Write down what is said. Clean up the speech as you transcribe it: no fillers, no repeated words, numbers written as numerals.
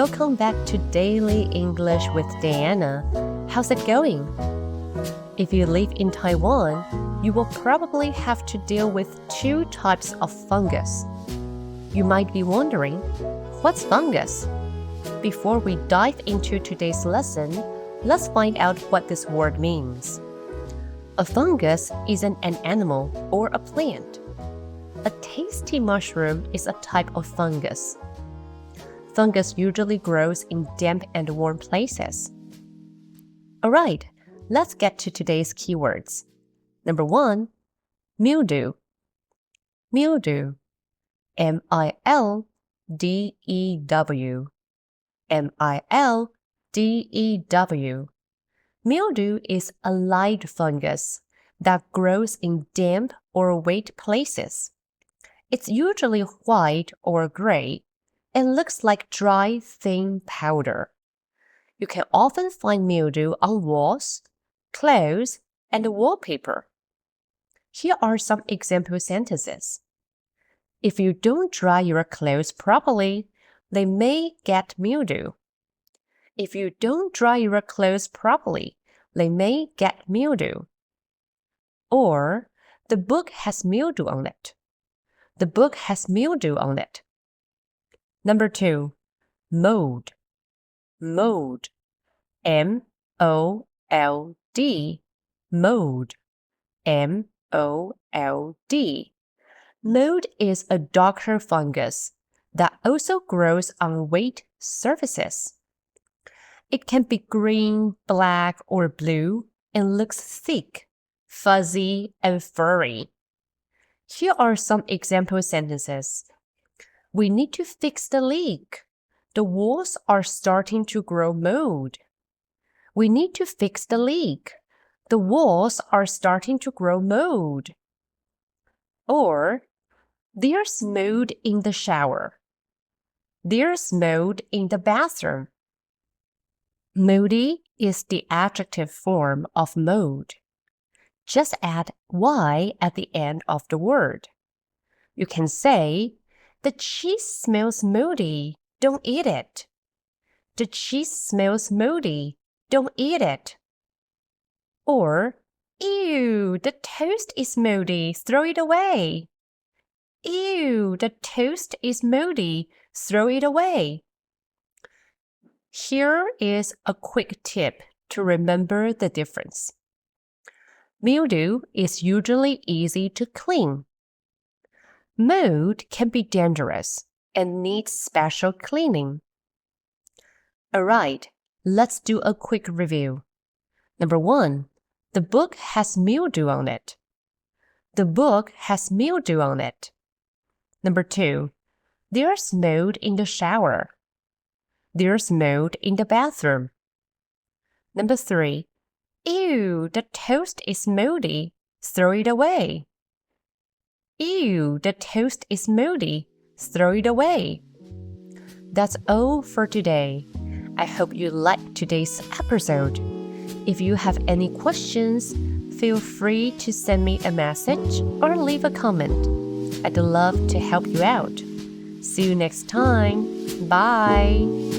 Welcome back to Daily English with Diana. How's it going? If you live in Taiwan, you will probably have to deal with two types of fungus. You might be wondering, what's fungus? Before we dive into today's lesson, let's find out what this word means. A fungus isn't an animal or a plant. A tasty mushroom is a type of fungus. Fungus usually grows in damp and warm places. Alright, let's get to today's keywords. Number 1, mildew. Mildew. M-I-L-D-E-W. M-I-L-D-E-W. Mildew is a light fungus that grows in damp or wet places. It's usually white or gray and looks like dry, thin powder. You can often find mildew on walls, clothes, and wallpaper. Here are some example sentences. If you don't dry your clothes properly, they may get mildew. If you don't dry your clothes properly, they may get mildew. Or, the book has mildew on it. The book has mildew on it. Number 2, mold. Mold. M-O-L-D. Mold. M-O-L-D. Mold is a darker fungus that also grows on wet surfaces. It can be green, black, or blue and looks thick, fuzzy, and furry. Here are some example sentences. We need to fix the leak. The walls are starting to grow mold. We need to fix the leak. The walls are starting to grow mold. Or, there's mold in the shower. There's mold in the bathroom. Moldy is the adjective form of mold. Just add y at the end of the word. You can say, the cheese smells moldy. Don't eat it. The cheese smells moldy. Don't eat it. Or, ew, the toast is moldy. Throw it away. Ew, the toast is moldy. Throw it away. Here is a quick tip to remember the difference. Mildew is usually easy to clean. Mold can be dangerous and needs special cleaning. Alright, let's do a quick review. Number 1, the book has mildew on it. The book has mildew on it. Number 2, there's mold in the shower. There's mold in the bathroom. Number 3, ew, the toast is moldy. Throw it away. Ew, the toast is moldy. Throw it away. That's all for today. I hope you liked today's episode. If you have any questions, feel free to send me a message or leave a comment. I'd love to help you out. See you next time. Bye.